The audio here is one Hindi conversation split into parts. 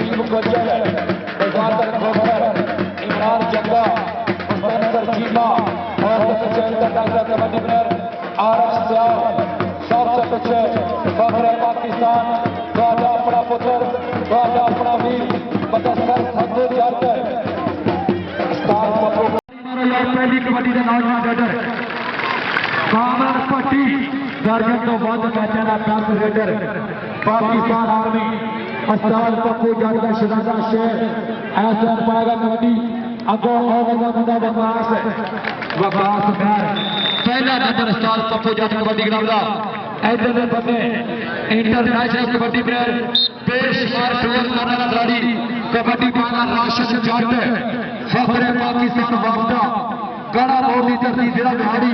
वसीम गुज्जर, इजाजत खोखर, इमरान जग्गा, मुस्तनसर चीमा और कबड्डी प्लेयर आरफ सियाल। सबसे पीछे फखरे पाकिस्तान, द्वारा अपना पुत्र, द्वारा अपना वीर मुदस्सर संधू जट। पहली कबड्डी के नौजवान रेडर कामर पट्टी दर्जन तो वध मैचों का टॉप रेडर पाकिस्तान आर्मी अस्ताद पप्पू जट का शहजादा शेर ऐसा पाएगा कबड्डी अगो होगा मुंडा वकास मैर पहला नंबर अस्ताद पप्पू जट कबड्डी ग्राउंड का इधर के बंदे इंटरनेशनल कबड्डी प्लेयर बेशुमार टूर करने वाला खिलाड़ी कबड्डी पाना राशिद जट फखरे पाकिस्तान वापदा गड़ा मोदी धरती जिला बिहारी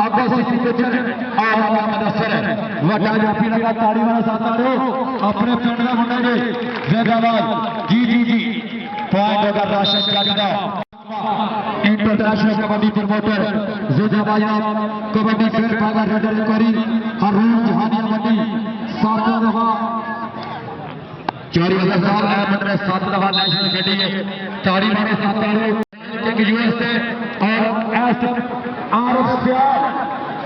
अब्बास गुज्जर आवाज मुदस्सर वड्डा जाफी लगा ताड़ी वाला साथ आ रहे हो अपने पिंड का मुंडा जी जिंदाबाद जी पॉइंट होगा राशिद जट का इंटरनेशनल कबड्डी प्रमोटर जिंदाबाद कबड्डी फिर पागा रेडर करी हरून जहानिया मंडी 7 दफा 4000 साल अहमद ने 7 दफा नेशनल खेली है ताड़ी वाले साथ आ रहे यूएस से और आरफ सियाल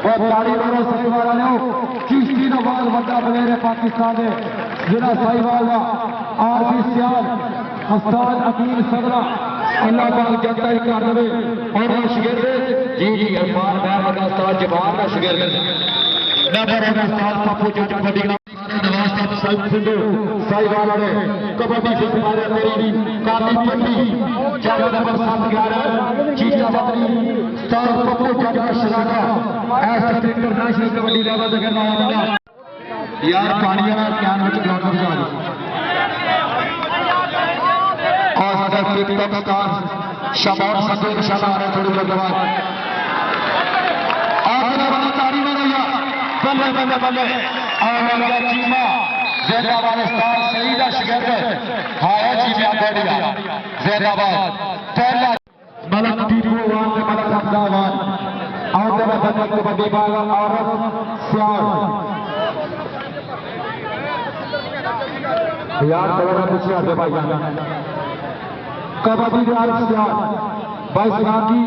और ताड़ी वालों साहिवाल ने चिश्ती नवाज वड्डा प्लेयर है पाकिस्तान के जिला साहिवाल का आरफ सियाल उस्ताद अकील सदरा अल्लाह पाक जनता ही कर दे और शागिर्द जी अरमान मैं बड़ा उस्ताद जवान का शागिर्द नंबर है उस्ताद पप्पू जट कबड्डी नवाज साहब साहिब सिंधु साहिवाल ने कबड्डी से हमारे मेरी काली पट्टी 4 नंबर 711 चीचा बदरी उस्ताद पप्पू जट का शहजादा ऐसा इंटरनेशनल कबड्डी लेवल तक करना है यार पानी वाला कैन में ग्राउंड में जा और सदर टिकटॉक स्टार शमौन संधू इंशाल्लाह आ रहे थोड़ी देर बाद आखिर वाला तारी में रहिया बल्ले बल्ले बल्ले आवाज चीमा जिंदाबाद उस्ताद सईद शागिर्द हाय चीमा गढ़िया जिंदाबाद पहला मलक टीपू वान के मलक हमदावान आउट में बदल कबड्डी बागा आरफ सियाल यार थोड़ा पीछे हटे भाई कबड्डी आरफ सियाल 22 की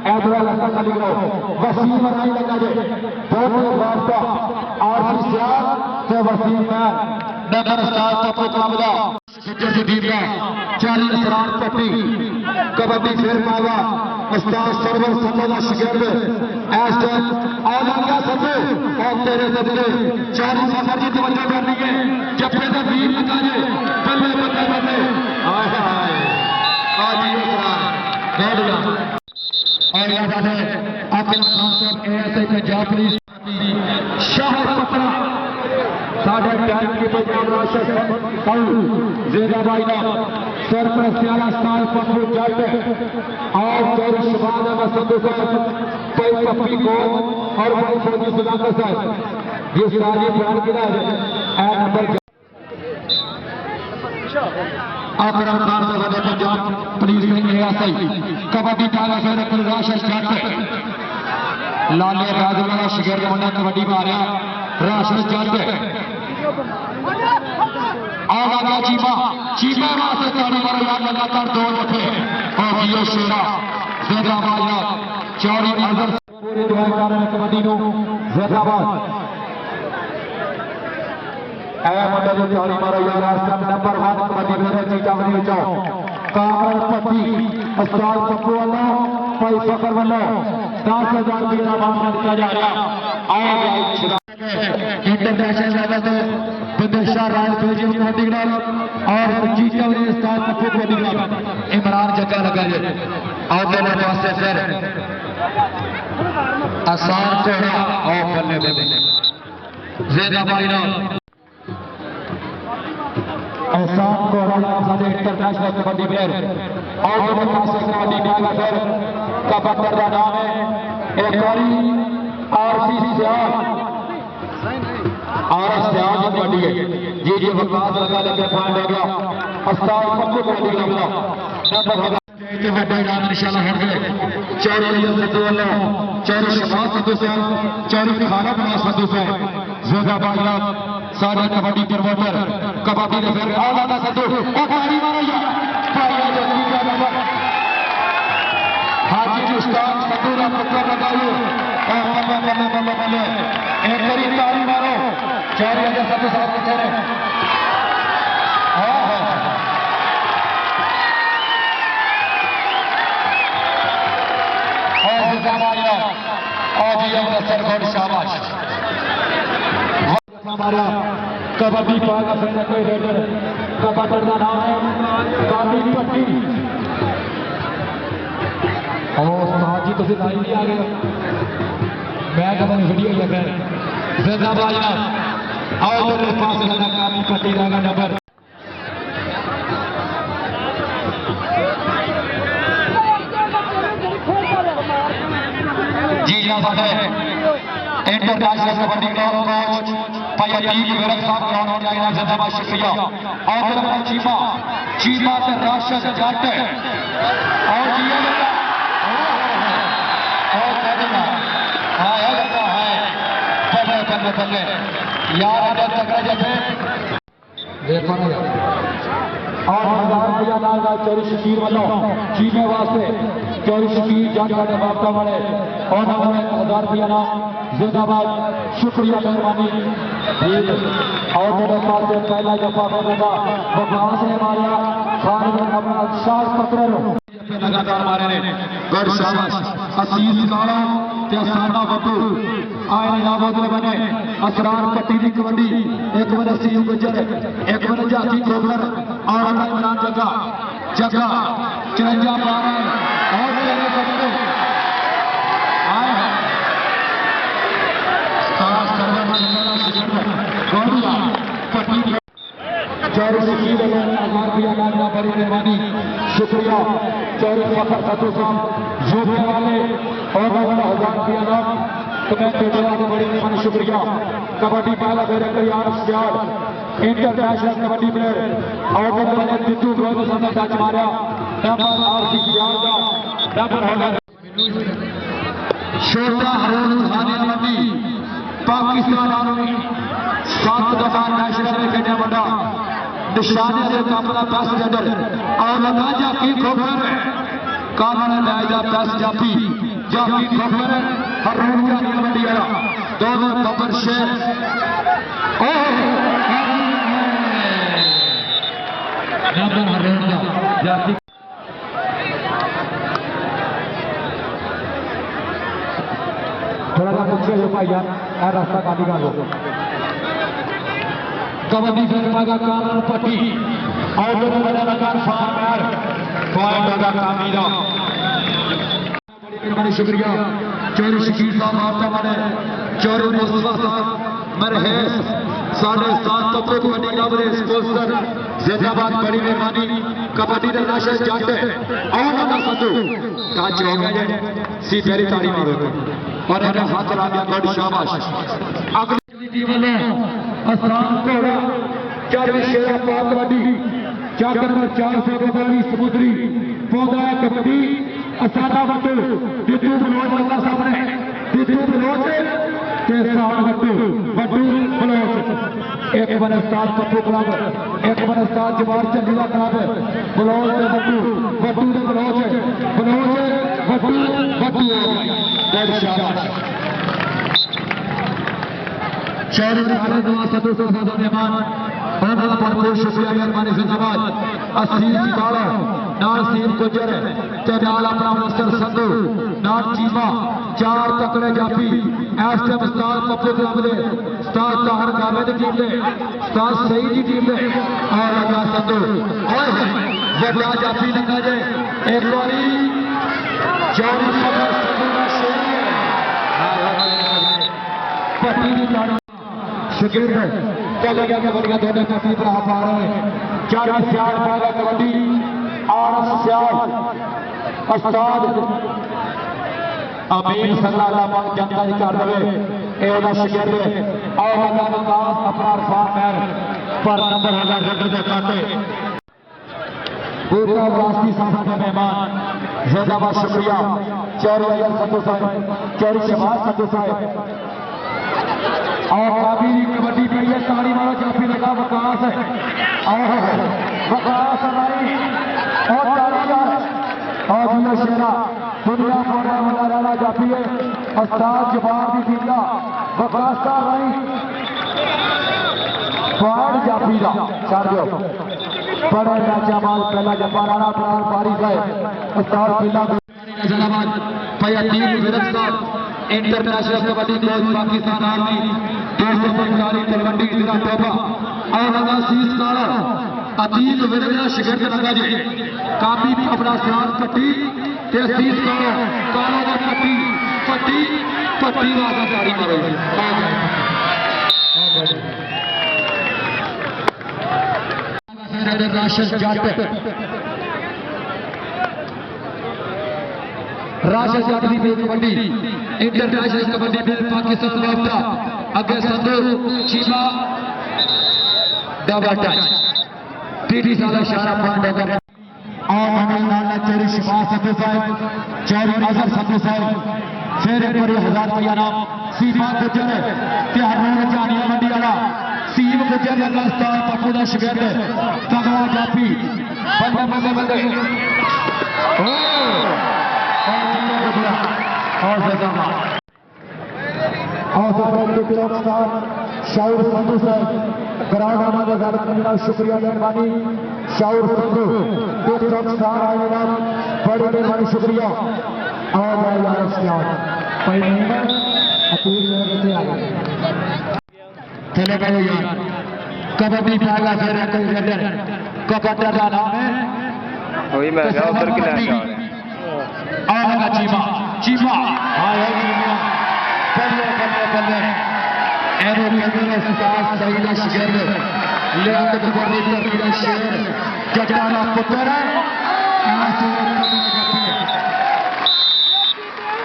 ऐतवार लगा खाली करो वसीम राई लगा जे बहुत वास्ता आरफ सियाल तो वसीम मैन नगर उस्ताद पप्पू कामदा गुज्जर की टीम का 40 सरार पट्टी कबड्डी फिर पागा उस्ताद सरवर संधू शागिर्द ऐसे आलमगा संधू और तेरे सदके 40 सफर की तवज्जो करनी है जब पे वीर लगा जे बल्ले बल्ले बल्ले हाय हाय आजी सरार गौड़िया और याद है आकिल खान साहब एएसआई पंजाब पुलिस शाह पत्रा साढ़े टाइम की पंजाब राशिद जिंदाबाद सरपरस्त आला उस्ताद पप्पू जट और चौरी शबाद अहमद संधू साहब पप्पी को और भाई फौजी सुदाकर साहब ये सारी प्लान किया है नंबर आकरम खान साहब पंजाब पुलिस में एएसआई कबड्डी टाला से राशिद जट लाले राजवाड़ा शागिर्द मुंडा कबड्डी मारिया राशिद जट आवाज़ चीमा वास्ते ताड़ी मारो यार लगातार 2 दफे और जियो शेरा जिंदाबाद चौड़ी अजहर पूरे दुआ कर रहे कबड्डी नु जिंदाबाद ए मतलब ताड़ी मारो यार नंबर 1 कबड्डी प्लेयर चीचा बनी चाओ कामर पट्टी उस्ताद पप्पू वाला भाई फखर वाला 10,000 रुपये का मामला किया जा रहा इंटरनेशनल लेवल पे विदेशा राय बेल्जियम कबड्डी ग्राउंड और चीचा वाले उस्ताद पप्पू कबड्डी ग्राउंड इमरान जग्गा लगा जे और दोनों पासे फिर आसान कोड़ा और बल्ले बल्ले जिंदाबाद आसान कोड़ा सारे इंटरनेशनल कबड्डी प्लेयर और दोनों पासे कबड्डी बागा फिर कबड्डी का नाम है एक बारी आरसी सियाल आरफ सियाल की कबड्डी है जी वकास लगा लेके पॉइंट हो गया उस्ताद पप्पू कबड्डी ग्राउंड के वड्डा इनाम इंशाल्लाह हट गए चौरी संधू वाला चौरी शबाद संधू साहब चौरी खाना बना संधू साहब जिंदाबाद सारे कबड्डी प्रमोटर कबड्डी ने फिर आला का सदू और ताड़ी मारो या पाया जो तीसरा नंबर हाजी उस्ताद सदूरा पक्का लगाइए और बल्ले एक बारी ताड़ी मारो चार या सदू साहब के चेहरे और जमाया और ये अवसर बहुत शाबाश हमारा कबड्डी पागा फिर कोई रेडर कबड्डी का नाम है काली पट्टी और साजी तो लाइन भी आ गए मैं कब वीडियो लग रहा है जिंदाबाद और मेरे पास लगा काली पट्टी का नंबर जी जनाब इंटरनेशनल कबड्डी कोच भैया टीम विरक साहब ग्राउंड में जाएगा जिंदाबाद शुक्रिया और मेरा चीमा चीमा से राशद जट और जिया लगा और कहना हां लगता है बल्ले बल्ले यार आजा तगड़ा जैसे देखो ना और हजार भैया नाल का चोरी शकीर वालों चीमे वास्ते चोरी शकीर जट का वापता वाले और हमारे 1000 रुपया नाम जिंदाबाद शुक्रिया मेहरबानी और मेरे पास पहला जफा मिलेगा बगाव से मारिया खान में अपना शास पकड़ लो लगातार मारे ने गढ़ शाबाश असीस काला ते सादा बब्बू आए ना बोतल बने असरार पट्टी दी कबड्डी एक बार सीयू गुजर एक बार जाती कोबलर और अगर मैदान जगह 54 12 और मेरे बच्चे आए हैं चौरी शकील 1000 रुपया का बड़ी मेहरबानी शुक्रिया चौरी फखर सतू साहब यूपी वाले और 1000 रुपया नाम तुम्हें बेटा बड़ी मेहरबानी शुक्रिया कबड्डी पहला मेरे कल्याण स्क्वाड इंटरनेशनल कबड्डी प्लेयर और मैंने बिट्टू ग्रोथ सामने टच मारा नंबर आरसी सियाल का नंबर होगा छोटा हरून खाने पाकिस्तान आर्मी 7 दफा नेशनल में खेलने वाला निशाने से अपना बेस्ट रेडर और लगाजा की खबर कानून लायदा बेस्ट जाफी जाफी खबर हरून का कबड्डी वाला दोनों खबर शेर नंबर हरून का जाफी थोड़ा सा पूछे हो भाई यार रास्ता काटी का लो कबड्डी फिल्म का कानून पट्टी और दोनों बड़ा लगा फार पॉइंट होगा कामीरा बड़ी शुक्रिया चोरी शकीर साहब आपका मैंने चोरी मुस्तफा साहब मरहेस 7.5 तत्व कबड्डी का बड़े स्पॉन्सर जिंदाबाद बड़ी मेहरबानी कबड्डी का नाशा जट और ना सदू काच हो गया सी पहली ताड़ी मारो और अगर हाथ ला दिया बड़ी शाबाश अगली टीम वाले आसान कोड़ा 4 शेरा पाक कबड्डी चाकर नंबर 442 समुद्री पौधा कबड्डी असादा बट्टू दितू बलोच वाला सामने दितू बलोच के साथ बट्टू बलोच एक बन उस्ताद पप्पू क्लब एक बन उस्ताद जवार चंदीला क्लब बलोच से बट्टू से बलोच बट्टू बहुत शाबाश शहरी भारत दुआ सतू से सादा मेहमान और भरपूर शुक्रिया मेहरबानी जिंदाबाद असीम काला नाल सीम गुजर ते नाल अपना मुस्तर संधू नाल चीमा 4 तकड़े जाफी इस टाइम उस्ताद पप्पू क्लब दे उस्ताद ताहर गावे दी टीम दे उस्ताद सईद दी टीम दे और अगा संधू ओए वड्डा जाफी लगा जे एक बारी 4 खबर संधू का शेर पट्टी दी ताड़ी शकीर चले गया कबड्डी दोनों काफी पर आ रहे हैं 4 सियाल पागा कबड्डी और सियाल उस्ताद अमीर सल्लल्लाहु अलैहि जनता ही कर रहे ए ओदा शकीर और अल्लाह विकास अपना अरफान महर पर नंबर होगा रेडर दे खाते पूरा वास्ती साहब के मेहमान जिंदाबाद शुक्रिया चौरी अय्यर सतू साहब चौरी शहबाज सतू साहब और काफी कबड्डी पड़ी है, ताड़ी मारो जाफी लगा वकास है और वकास हमारी और ताड़ी और जियो शेरा दुनिया फोड़ा बना रहा जाफी है अस्ताद जवाब भी दिया वकास का भाई फाड़ जाफी का छड़ दो बड़े मैचा बाद पहला जब्बा राणा प्राण पारी है अस्ताद किला नजराबाद पयातीन विरस्कार international kabaddi coach Pakistan army 245 Talwandi जिला टोपा और असीस काला अतीब विरजा शिगर्द लगा जी काफी अपना साथ पट्टी ते असीस काला काला दा पट्टी पट्टी पट्टी वाला ताड़ी मारो राशिद जट राशिद जट दी कबड्डी इंटरनेशनल कबड्डी में पाकिस्तान वापता अगे Sandhu Cheema double touch PT साला इशारा पॉइंट होकर और नाला चोरी शिफा संधू साहब चोरी अजहर संधू साहब फिर एक बार 1000 रुपया नाम सीमा गुजर त्यार जानिया मंडी वाला सीम गुजर अगस्ता पप्पू दा शिगर्द तगड़ा जाफी बंदे बंदे बंदे शाउर संधू साहब ग्राउंड हमारे घर का शुक्रिया मेहरबानी शाउर संधू बड़ी मेहरबानी शुक्रिया चले गए यार कबड्डी पाएगा फिर कबड्डी का नाम है वही मैं उधर की आएगा चीमा चीमा बल्ले बल्ले बल्ले एरो मेरे साथ सही शिगर लियाकत बड़ी तबीयत शेर जटाना पुत्र है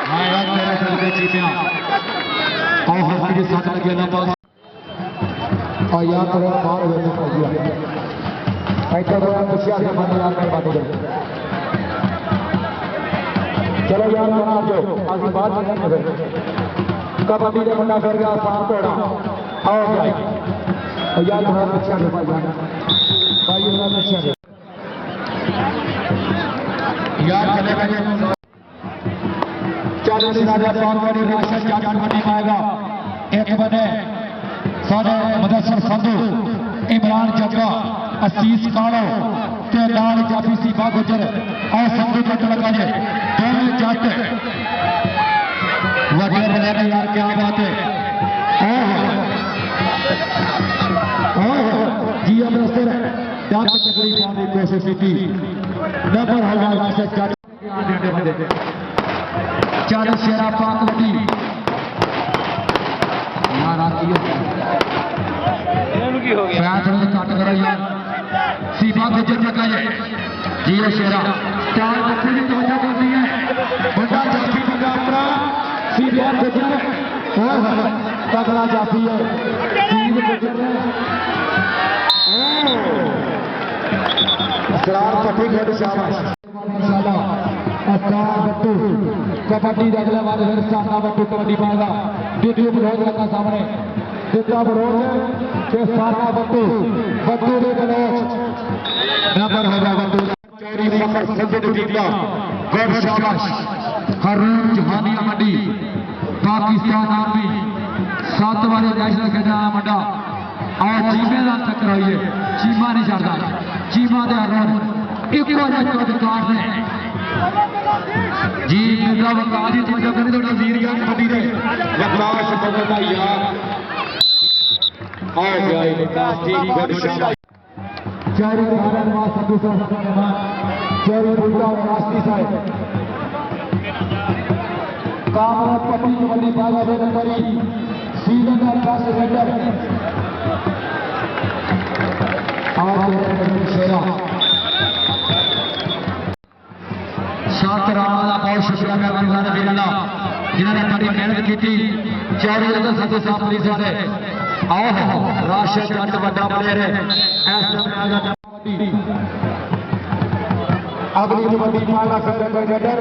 हां यार मेरे दिल के चीमा और हमारे के साथ लगे ना पास और यार पर बाहर हो गया ऐसा तो आप खुशियां से मन यार में बात करें चलो यार बना दो आगे बात करेंगे कबड्डी का बंदा कर गया साफ तोड़ा आओ भाई और यार बड़ा अच्छा है भाई बड़ा अच्छा है यार चले गए 40,000 पाउंड वाली राशि जाट कबड्डी में आएगा एक बने सारे मुदस्सर संधू इमरान जग्गा असीस कालो ते लाल जाफी सीफा गुजर और संधू जट लगा जे दोनों जट वगैरह वगैरह यार क्या बात है जी अब रस्ते डाक तकलीफ आने की कोशिश की नंबर होगा राशि जट 40 शेरा पाक कबड्डी यार आती है काट करो यार सीमा गुजर लगा है जियो शेरा चार बच्चे की तवज्जो करनी है बड़ा जाफी लगा अपना सीमा गुजर तगड़ा जाफी है सीमा गुजर सरार पट्टी खेल शाबाश इंशाल्लाह अस्तार बट्टू कबड्डी का अगला बार फिर सामना बट्टू कबड्डी पाएगा द्वितीय बलोच लगा सामने द्वितीय बलोच के सामना बट्टू बट्टू के बलोच नंबर होगा बट्टू चोरी मकर संजय टीका गौर शाबाश हरून जहानिया मंडी पाकिस्तान आर्मी 7 वाले नेशनल खेलना मंडा और चीमे का टक्कर हुई है चीमा नहीं छड़ता चीमा दे हरून एक अधिकार ने जी मिर्जा वकास जी तवज्जो करनी तो नजीर यार कबड्डी दे वकास बदलता यार आओ भाई विकास ठीक गुड शाबाश चारी भारत मां संधू साहब का मेहमान चारी बुल्टा और रास्ती साहब कामना पट्टी कबड्डी पागा दे नंबरी सीजन का 10 रेडर और शेरा साथ राणा का बहुत शुक्रिया मेहरबानी सारे वीरों का जिन्होंने बड़ी मेहनत की चारों जगह संधू साहब पुलिस वाले आओ राशिद जट बड़ा प्लेयर है अगली कबड्डी पाएगा फिर रेडर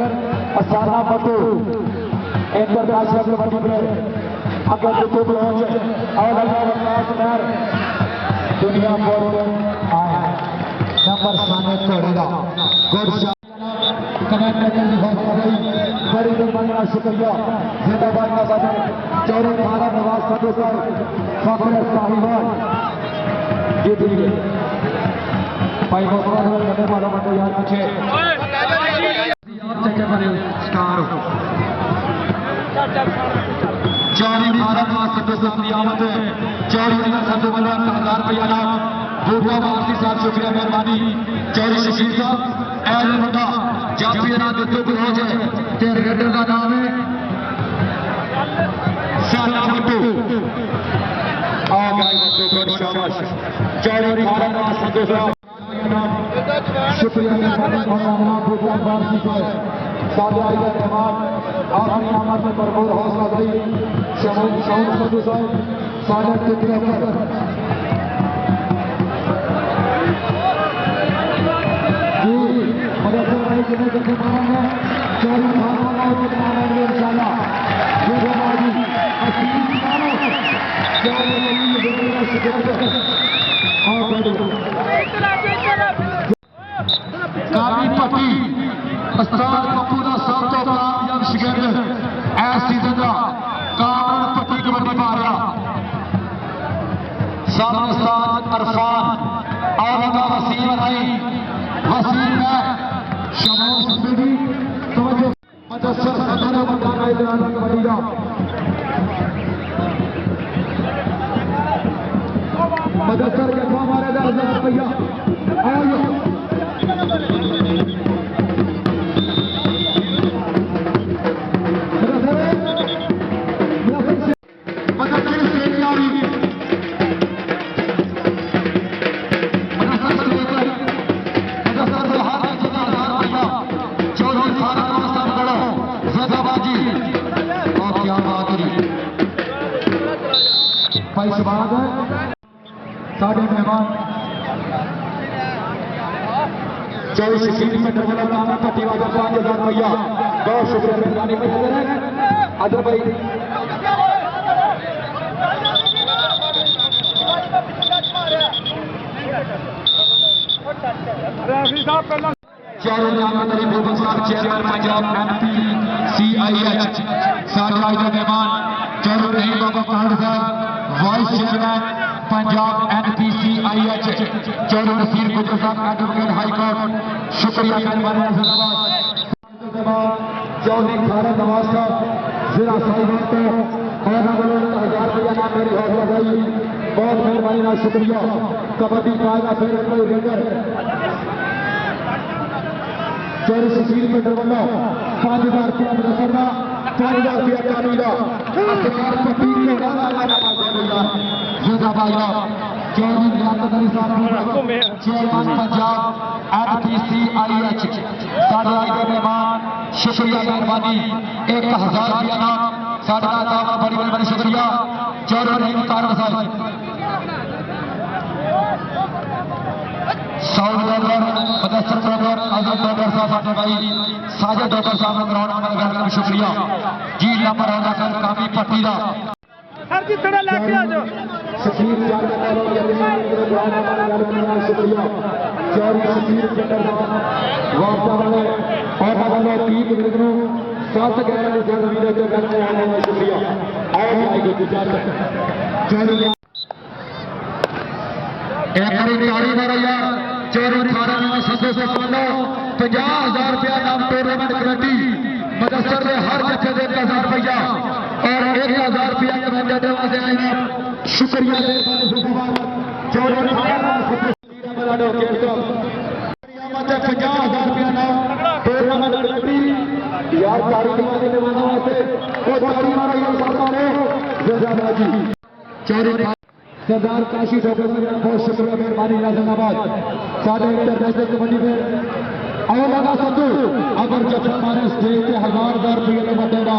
असाना पट्टू इंटरनेशनल कबड्डी प्लेयर अगर तो पहुंच और दुनिया भर आए नंबर सामने तोड़ेगा कमेंट बड़ी मेहरबानी शुक्रिया जिंदाबाद का बने चौरे थाना नवाज फतेह फखर साहिवान जीत लिए भाई करने वाला बंदे यार पीछे चौरी भारत चौरी संधु वाला 1000 रुपया नाम भूटा भारती साहब शुक्रिया मेहरबानी चौरी शशीर साहब एल मुंडा जाफी ना दित्तो बलोच ते रेडर का नाम है साला मुट्टू आ गए बच्चों को शाबाश चौरी भारत संधु साहब शुक्रिया मेहरबानी मौलाना भूटा भारती साहब सादा मेहमान आखिरी आमद में भरपूर हौसला अफजाई शहीद संधु साहब सादा टिकटॉकर जिन्हें जैसे माना है चौरी भावना मानेंगे इंशाल्लाह काफी पट्टी उस्ताद पप्पू का सब तो कामयाब शिगिर्द इस सीजन का कामन पट्टी कबड्डी पा रहा सामने उस्ताद अरफान और वसीम अनाई वसीम है शमाल सफेदी तवज्जो मदसर सदर मकाना इदरान कबड्डी मदसर के हमारे 10,000 रुपया आयो साढ़े मेहमान चौरी शशीर में डबल काम पट्टी वाला 5,000 रुपया बहुत शुक्रिया मेहरबानी अदर भाई चारों नामदारी भूपत साहब चेयरमैन पंजाब NPCIH साढ़े मेहमान चारों रहीम Baba Pahad Sahab vice chairman Punjab NPCIH Chaudhary Naseer Gujjar Sahab advocate high court शुक्रिया मेहरबानी चौधरी खारा नवाज साहब जिला साहिवान को और 1000 रुपया नाम मेरी हौसला अफजाई बहुत मेहरबानी शुक्रिया कबड्डी पाएगा फिर कोई रेडर चौरी शशीर मीटर वालों 5,000 रुपया करना 5,000 रुपया कानून असरार पट्टी चौधरी लियाकत अली साहब चेयरमैन पंजाब NPCIH साढ़े मेहमान शुक्रिया मेहरबानी 1,000 रुपया नाम साढ़ा दावा बड़ी मेहरबानी शुक्रिया चौधरी मुतारक साहब साउंड डॉक्टर मदसर डॉक्टर आजम डॉक्टर साहब साढ़े भाई साजिद डॉक्टर साहब ने ग्राउंड में लगा शुक्रिया जी नंबर होगा कर काफी पट्टी का सर जी थोड़ा लेके आ जाओ शकीर यार का नाम शुक्रिया चौरी शकीर सेंटर वार्ता वाले और वाले टीम मित्रों 7-11 जनवरी को करने आने का शुक्रिया और भाई को चौरी एक ताड़ी मारो यार चौरी थाना में संतोष वालों 50,000 रुपया नाम टूर्नामेंट कमेटी मदसर में हर जगह 1,000 रुपया और 1,000 रुपया कमेटी देवा से आए शुक्रिया चौरी थाना 50,000 रुपया नाम टूर्नामेंट कमेटी यार ताड़ी मारने वास्ते वो ताड़ी मारो यार सरकार जिंदाबाद जी चौरी सरदार काशी डॉक्टर बहुत शुक्रिया मेहरबानी नाजनाबाद साढ़े इंटरनेशनल कबड्डी में और लगा संधू अगर जब हमारे स्टेज पे 1,000 रुपये का बटेगा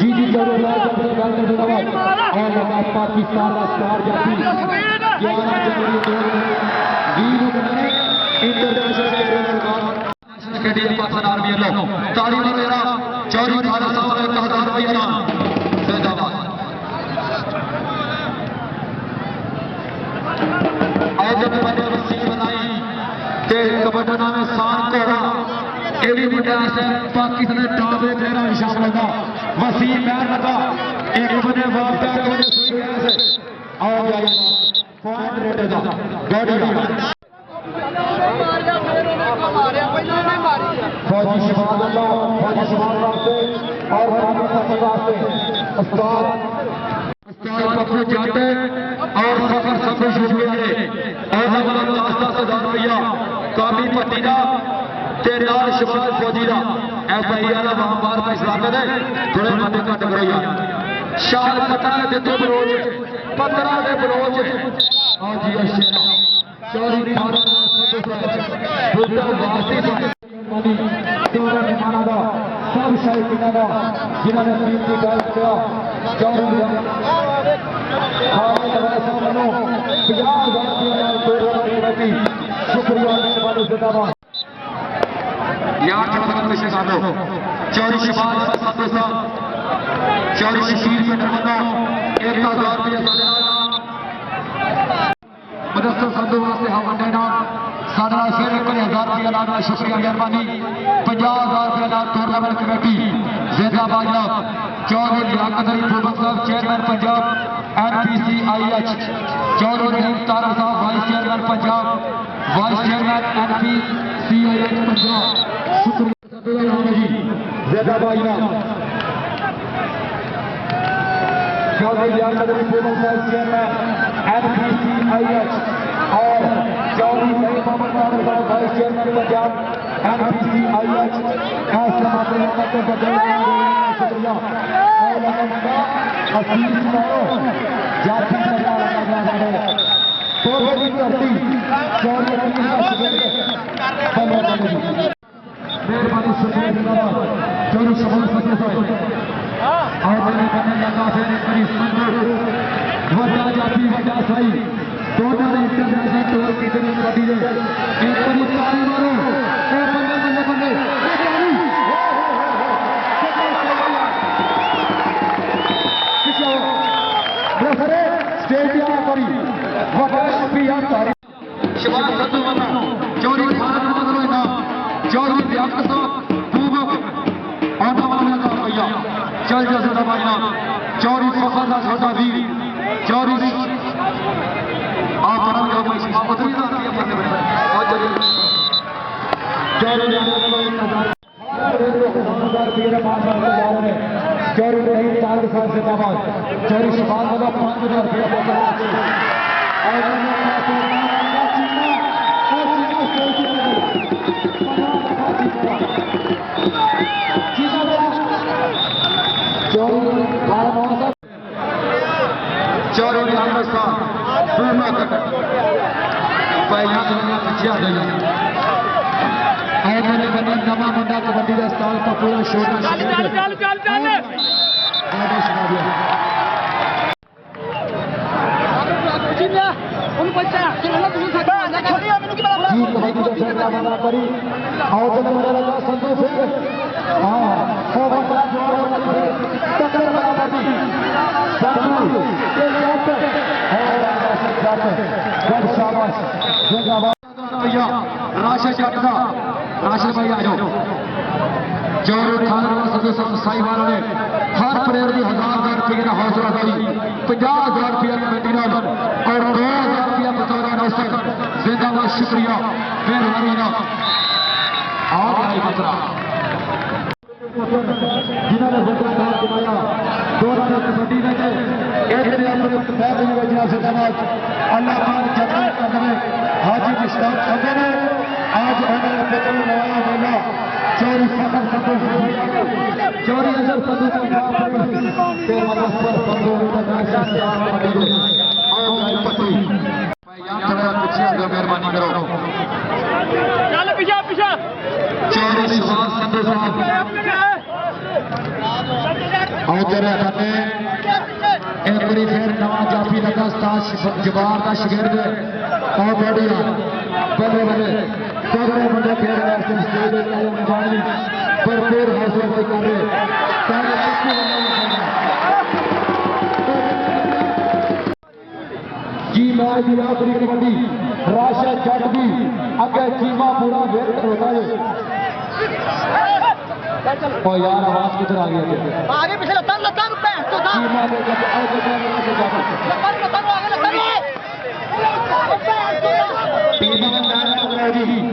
जी जी जरूर और लगा पाकिस्तान का स्टार जाती 11 जनवरी इंटरनेशनल ताड़ी मेरा चौरी थाना साहब 1,000 रुपया बड़ा नाम है शान कोरा ये भी बड़ा है पाकिस्तान टॉप एक प्लेयर में शामिल होगा वसीम मैन लगा एक बने वापस कोने सुई गया से और जाइए पॉइंट रेट दा गड़िया फौजी शबाब अल्लाह फौजी शबाब वास्ते और फौजी सफर वास्ते उस्ताद पप्पू जाटे और सफर सब शुक्रिया ने और हमारा 10,000 रुपया कामी पट्टी का ते नाल शबाब फौजी का ऐसा ही वाला वहां बार फैसला करे थोड़े बंदे घट करो यार शाल पता है तो बलोच 15 के बलोच हां जी अशरा चोरी खाना बूटा वासी सब शायकीना का जिन्होंने टीम की गल किया चौरी शुक्रिया मेहरबानी जिंदाबाद यार चौरी शबाज चौरी शशीर के नमूना 1,000 रुपया मुदस्सर संधू वास्ते हम देना साढ़ा फिर 1,000 रुपया लाना शुक्रिया मेहरबानी 50,000 रुपया लाना टूर्नामेंट कमेटी जिंदाबाद चौधरी लियाकत अली फूलबक साहब चेयरमैन पंजाब NPCIH चौधरी रहीम तारा साहब vice chairman Punjab vice chairman NPCIH Punjab शुक्रिया जी जिंदाबाद चौधरी लियाकत अली फूलबक साहब चेयरमैन NPCIH और चौधरी रहीम मोहम्मद तारा साहब वाइस चेयरमैन पंजाब NPCIH ऐसा शुक्रिया हसीस जाति लगा तो बड़ी करती मेहरबानी शुक्रिया चौरी शबाज फतेह साहब और मेरे बने लगा फिर करीब वड्डा जाति वड्डा साई दोनों ने इंटरनेशनल टूर की तरह कटी है एक बड़ी ताली मारो एक बंदे बंदे शबाज संधू वाला चौरी भारत मतलब ना चौरी लियाकत फूलबक और वाला का भैया चल जा सदा भाईना चौरी फखर का छोटा वीर चौरी आप बड़ा का भाई उतरी ना के बंदे और चौरी रहीम तार साहब जिंदाबाद चौरी शबाज वाला 5,000 रुपया चौरी नवा मुंडा कबड्डी का स्टाल का पूरा राशिद जटदा राशिद भाई आ जाओ चौरी खान सदस्य साई वालों ने हर प्लेयर की 1,000 रुपये का हौसला अफजाई 50,000 रुपया कमेटी और 2,000 रुपया बतौर नौसर जिंदाबाद शुक्रिया मेहरबानी जिन्होंने बड़ा नाम कमाया दोनों कबड्डी में जिंदाबाद अल्लाह खान जन्नत कर दे हाजी मुश्ताक संधू ने आज उन्होंने बेटन नवाया मेला चौरी फखर संधू चौरी अजर संधू के मुदस्सर संधू पीछे मेहरबानी करो चौरी शबाज संधू साहब और तेरे खाते एक बारी फिर नवा जाफी लगा उस्ताद जवार का शागिर्द और बढ़िया बड़े बड़े तगड़े बड़े खेल रहे हैं स्टेज पर भरपूर हौसला से कर रहे जी लो मैच की आखिरी कबड्डी राशा जट दी अगे चीमा पूरा वेट होता है। ओ यार आवाज किधर आ गई है? आगे पीछे लता लता पे तो था चीमा के जब आगे लता लता आगे लता टीम में डायरेक्ट